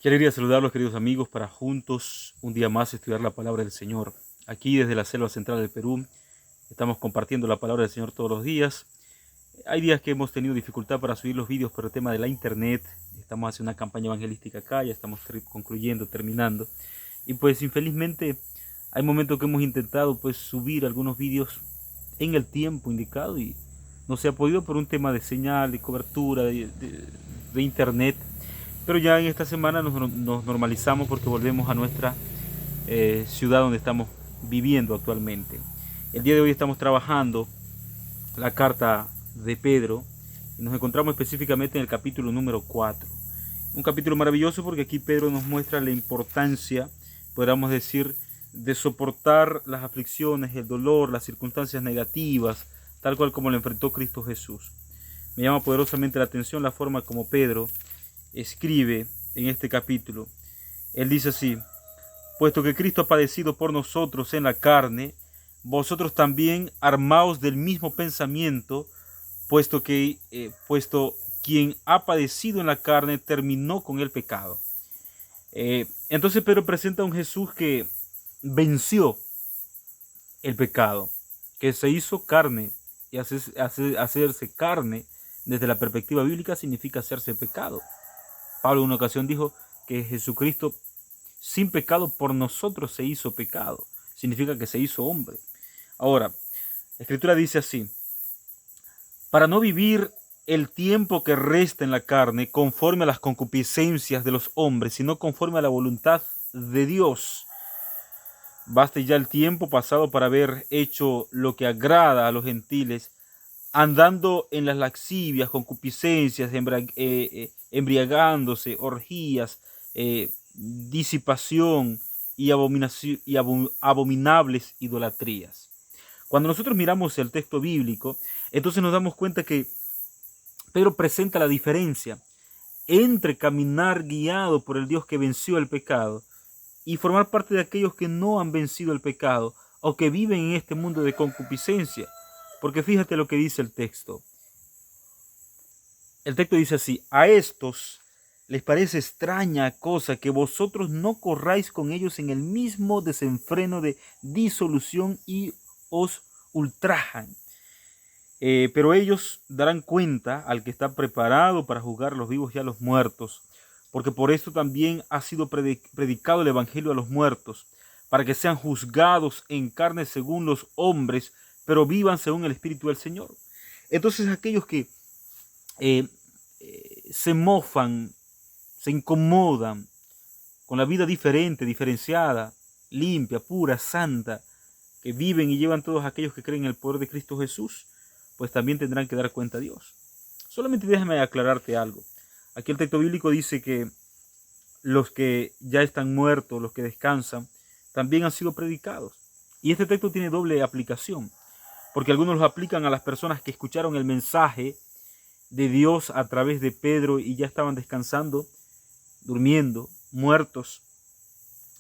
Qué alegría saludarlos, queridos amigos, para juntos un día más estudiar la palabra del Señor. Aquí desde la selva central del Perú estamos compartiendo la palabra del Señor todos los días. Hay días que hemos tenido dificultad para subir los vídeos por el tema de la internet. Estamos haciendo una campaña evangelística acá, ya estamos concluyendo, terminando. Y pues infelizmente hay momentos que hemos intentado pues subir algunos vídeos en el tiempo indicado y no se ha podido por un tema de señal, de cobertura, de internet. Pero ya en esta semana nos normalizamos porque volvemos a nuestra ciudad donde estamos viviendo actualmente. El día de hoy estamos trabajando la carta de Pedro y nos encontramos específicamente en el capítulo número 4. Un capítulo maravilloso porque aquí Pedro nos muestra la importancia, podríamos decir, de soportar las aflicciones, el dolor, las circunstancias negativas, tal cual como lo enfrentó Cristo Jesús. Me llama poderosamente la atención la forma como Pedro escribe en este capítulo. Él dice así: puesto que Cristo ha padecido por nosotros en la carne, vosotros también armaos del mismo pensamiento, puesto quien ha padecido en la carne terminó con el pecado. Entonces Pedro presenta a un Jesús que venció el pecado, que se hizo carne, y hacerse carne desde la perspectiva bíblica significa hacerse pecado. Pablo en una ocasión dijo que Jesucristo sin pecado por nosotros se hizo pecado. Significa que se hizo hombre. Ahora, la Escritura dice así: para no vivir el tiempo que resta en la carne conforme a las concupiscencias de los hombres, sino conforme a la voluntad de Dios. Baste ya el tiempo pasado para haber hecho lo que agrada a los gentiles, andando en las laxivias, concupiscencias, embriagándose, orgías, disipación y abominables idolatrías. Cuando nosotros miramos el texto bíblico, entonces nos damos cuenta que Pedro presenta la diferencia entre caminar guiado por el Dios que venció el pecado y formar parte de aquellos que no han vencido el pecado o que viven en este mundo de concupiscencia. Porque fíjate lo que dice el texto. El texto dice así: a estos les parece extraña cosa que vosotros no corráis con ellos en el mismo desenfreno de disolución y os ultrajan. Pero ellos darán cuenta al que está preparado para juzgar a los vivos y a los muertos, porque por esto también ha sido predicado el evangelio a los muertos, para que sean juzgados en carne según los hombres, pero vivan según el Espíritu del Señor. Entonces aquellos que se mofan, se incomodan con la vida diferente, diferenciada, limpia, pura, santa, que viven y llevan todos aquellos que creen en el poder de Cristo Jesús, pues también tendrán que dar cuenta a Dios. Solamente déjame aclararte algo. Aquí el texto bíblico dice que los que ya están muertos, los que descansan, también han sido predicados. Y este texto tiene doble aplicación, porque algunos los aplican a las personas que escucharon el mensaje de Dios a través de Pedro y ya estaban descansando, durmiendo, muertos,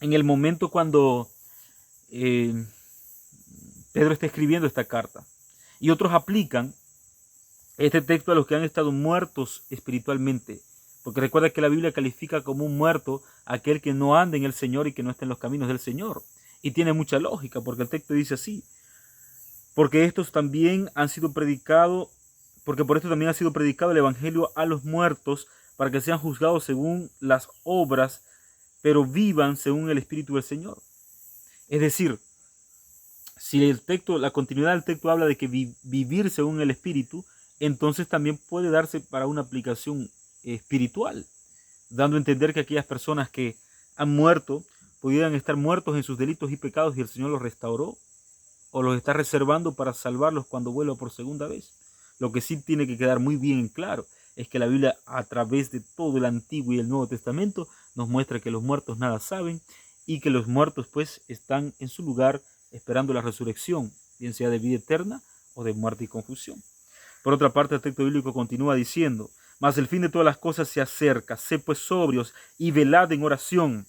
en el momento cuando Pedro está escribiendo esta carta. Y otros aplican este texto a los que han estado muertos espiritualmente, porque recuerda que la Biblia califica como un muerto a aquel que no anda en el Señor y que no está en los caminos del Señor. Y tiene mucha lógica, porque el texto dice así: porque estos también han sido predicados, porque por esto también ha sido predicado el evangelio a los muertos, para que sean juzgados según las obras, pero vivan según el Espíritu del Señor. Es decir, si el texto, la continuidad del texto habla de que vivir según el Espíritu, entonces también puede darse para una aplicación espiritual, dando a entender que aquellas personas que han muerto pudieran estar muertos en sus delitos y pecados y el Señor los restauró o los está reservando para salvarlos cuando vuelva por segunda vez. Lo que sí tiene que quedar muy bien claro es que la Biblia, a través de todo el Antiguo y el Nuevo Testamento, nos muestra que los muertos nada saben y que los muertos pues están en su lugar esperando la resurrección, bien sea de vida eterna o de muerte y confusión. Por otra parte, el texto bíblico continúa diciendo: mas el fin de todas las cosas se acerca, sé pues sobrios y velad en oración.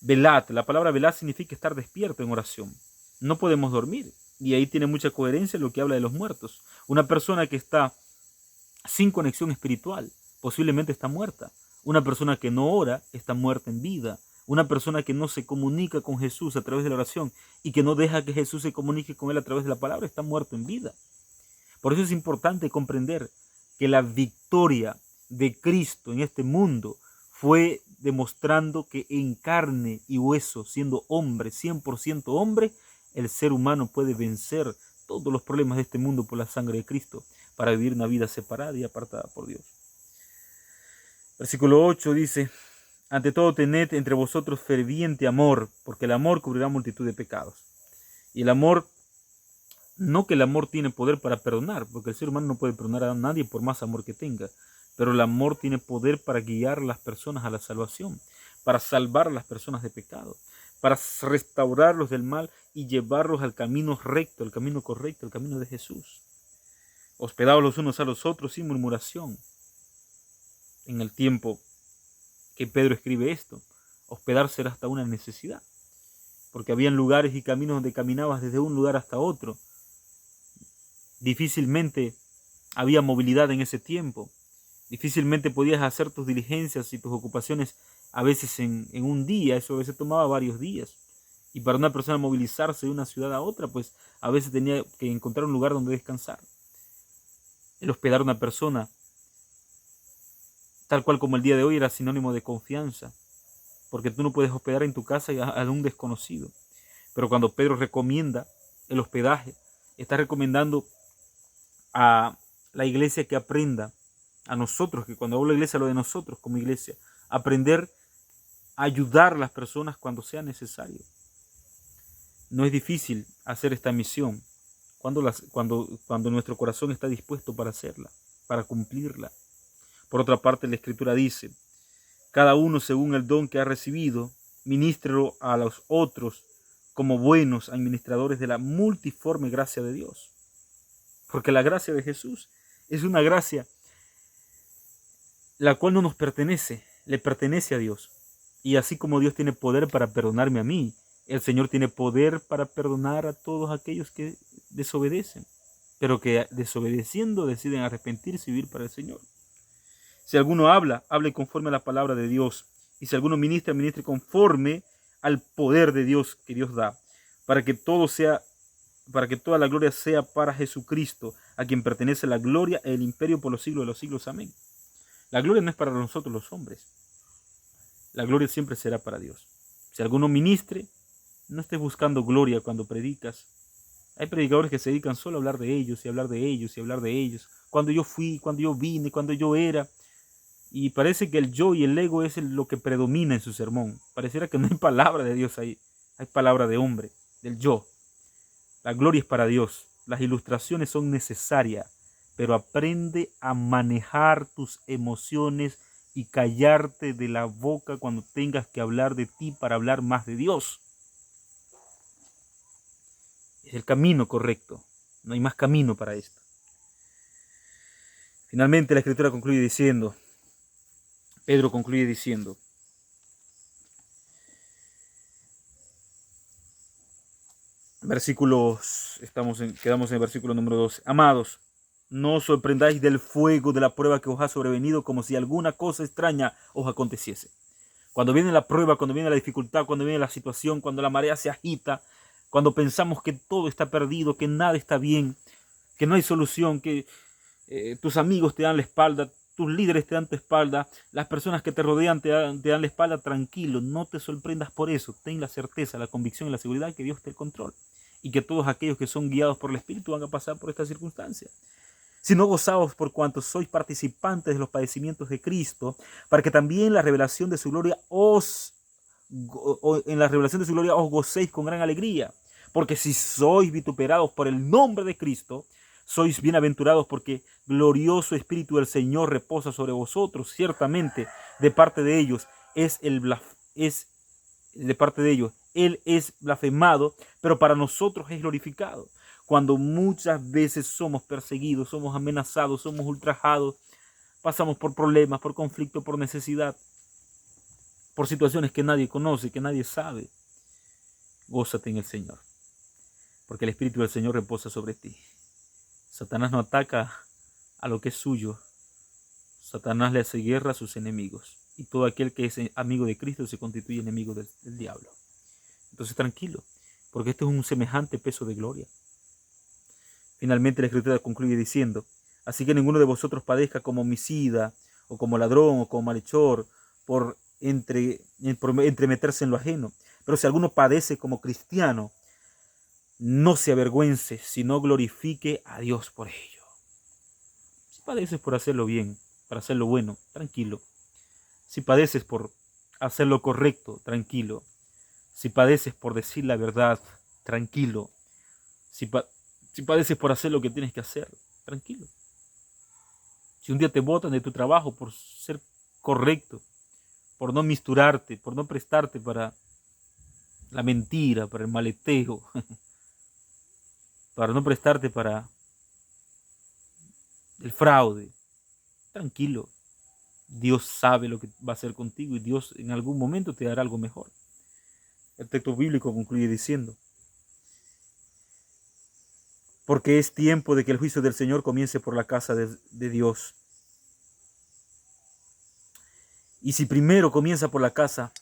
Velad, la palabra velad significa estar despierto en oración. No podemos dormir, y ahí tiene mucha coherencia lo que habla de los muertos. Una persona que está sin conexión espiritual posiblemente está muerta. Una persona que no ora está muerta en vida. Una persona que no se comunica con Jesús a través de la oración y que no deja que Jesús se comunique con él a través de la palabra está muerto en vida. Por eso es importante comprender que la victoria de Cristo en este mundo fue demostrando que en carne y hueso, siendo hombre, 100% hombre, el ser humano puede vencer todos los problemas de este mundo por la sangre de Cristo para vivir una vida separada y apartada por Dios. Versículo 8 dice: ante todo tened entre vosotros ferviente amor, porque el amor cubrirá multitud de pecados. Y el amor, no que el amor tiene poder para perdonar, porque el ser humano no puede perdonar a nadie por más amor que tenga, pero el amor tiene poder para guiar a las personas a la salvación, para salvar a las personas de pecado, para restaurarlos del mal y llevarlos al camino recto, al camino correcto, al camino de Jesús. Hospedados los unos a los otros sin murmuración. En el tiempo que Pedro escribe esto, hospedarse era hasta una necesidad, porque habían lugares y caminos donde caminabas desde un lugar hasta otro. Difícilmente había movilidad en ese tiempo, difícilmente podías hacer tus diligencias y tus ocupaciones a veces en un día, eso a veces tomaba varios días. Y para una persona movilizarse de una ciudad a otra, pues a veces tenía que encontrar un lugar donde descansar. El hospedar a una persona, tal cual como el día de hoy, era sinónimo de confianza, porque tú no puedes hospedar en tu casa a un desconocido. Pero cuando Pedro recomienda el hospedaje, está recomendando a la iglesia que aprenda, a nosotros, que cuando hablo de iglesia, hablo de nosotros como iglesia, aprender a ayudar a las personas cuando sea necesario. No es difícil hacer esta misión cuando nuestro corazón está dispuesto para hacerla, para cumplirla. Por otra parte, la Escritura dice: cada uno según el don que ha recibido, ministrelo a los otros como buenos administradores de la multiforme gracia de Dios. Porque la gracia de Jesús es una gracia la cual no nos pertenece, le pertenece a Dios. Y así como Dios tiene poder para perdonarme a mí, el Señor tiene poder para perdonar a todos aquellos que desobedecen, pero que desobedeciendo deciden arrepentirse y vivir para el Señor. Si alguno habla, hable conforme a la palabra de Dios. Y si alguno ministra, ministre conforme al poder de Dios que Dios da, para que toda la gloria sea para Jesucristo, a quien pertenece la gloria y el imperio por los siglos de los siglos. Amén. La gloria no es para nosotros los hombres. La gloria siempre será para Dios. Si alguno ministre, no estés buscando gloria cuando predicas. Hay predicadores que se dedican solo a hablar de ellos y hablar de ellos y hablar de ellos. Cuando yo fui, cuando yo vine, cuando yo era. Y parece que el yo y el ego es lo que predomina en su sermón. Pareciera que no hay palabra de Dios ahí. Hay palabra de hombre, del yo. La gloria es para Dios. Las ilustraciones son necesarias, pero aprende a manejar tus emociones y callarte de la boca cuando tengas que hablar de ti para hablar más de Dios. Es el camino correcto. No hay más camino para esto. Finalmente la Escritura concluye diciendo, Pedro concluye diciendo: quedamos en el versículo número 12. Amados, no os sorprendáis del fuego de la prueba que os ha sobrevenido como si alguna cosa extraña os aconteciese. Cuando viene la prueba, cuando viene la dificultad, cuando viene la situación, cuando la marea se agita, cuando pensamos que todo está perdido, que nada está bien, que no hay solución, que tus amigos te dan la espalda, tus líderes te dan tu espalda, las personas que te rodean te dan la espalda, tranquilo, no te sorprendas por eso. Ten la certeza, la convicción y la seguridad que Dios te el control y que todos aquellos que son guiados por el Espíritu van a pasar por esta circunstancia. Sino gozaos por cuanto sois participantes de los padecimientos de Cristo, para que también en la revelación de su gloria os gocéis con gran alegría. Porque si sois vituperados por el nombre de Cristo, sois bienaventurados, porque glorioso Espíritu del Señor reposa sobre vosotros. Ciertamente, de parte de ellos Él es blasfemado, pero para nosotros es glorificado. Cuando muchas veces somos perseguidos, somos amenazados, somos ultrajados, pasamos por problemas, por conflicto, por necesidad, por situaciones que nadie conoce, que nadie sabe, gózate en el Señor, porque el Espíritu del Señor reposa sobre ti. Satanás no ataca a lo que es suyo. Satanás le hace guerra a sus enemigos. y todo aquel que es amigo de Cristo se constituye enemigo del diablo. Entonces tranquilo, porque esto es un semejante peso de gloria. Finalmente la Escritura concluye diciendo: así que ninguno de vosotros padezca como homicida, o como ladrón, o como malhechor, por entremeterse en lo ajeno. Pero si alguno padece como cristiano, no se avergüence, sino glorifique a Dios por ello. Si padeces por hacerlo bien, para hacer lo bueno, tranquilo. Si padeces por hacer lo correcto, tranquilo. Si padeces por decir la verdad, tranquilo. Si padeces por hacer lo que tienes que hacer, tranquilo. Si un día te botan de tu trabajo por ser correcto, por no misturarte, por no prestarte para la mentira, para el maleteo, para no prestarte para el fraude, tranquilo. Dios sabe lo que va a hacer contigo y Dios en algún momento te dará algo mejor. El texto bíblico concluye diciendo: porque es tiempo de que el juicio del Señor comience por la casa de Dios. Y si primero comienza por la casa,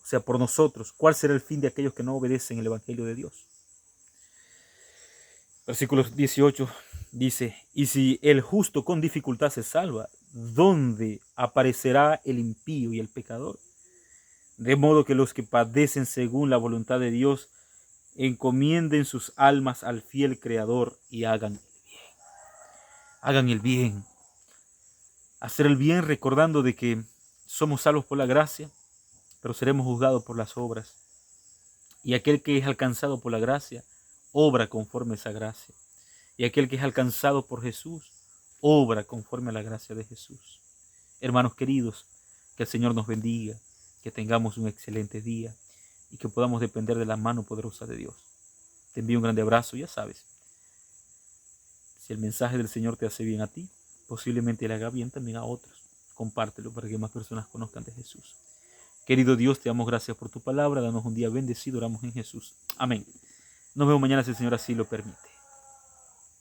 o sea, por nosotros, ¿cuál será el fin de aquellos que no obedecen el Evangelio de Dios? Versículo 18 dice: y si el justo con dificultad se salva, ¿dónde aparecerá el impío y el pecador? De modo que los que padecen según la voluntad de Dios encomienden sus almas al fiel Creador y hagan el bien. Hagan el bien. Hacer el bien recordando de que somos salvos por la gracia, pero seremos juzgados por las obras. Y aquel que es alcanzado por la gracia, obra conforme a esa gracia. Y aquel que es alcanzado por Jesús, obra conforme a la gracia de Jesús. Hermanos queridos, que el Señor nos bendiga, que tengamos un excelente día y que podamos depender de la mano poderosa de Dios. Te envío un grande abrazo, ya sabes. Si el mensaje del Señor te hace bien a ti, posiblemente le haga bien también a otros. Compártelo para que más personas conozcan de Jesús. Querido Dios, te damos gracias por tu palabra. Danos un día bendecido. Oramos en Jesús. Amén. Nos vemos mañana si el Señor así lo permite.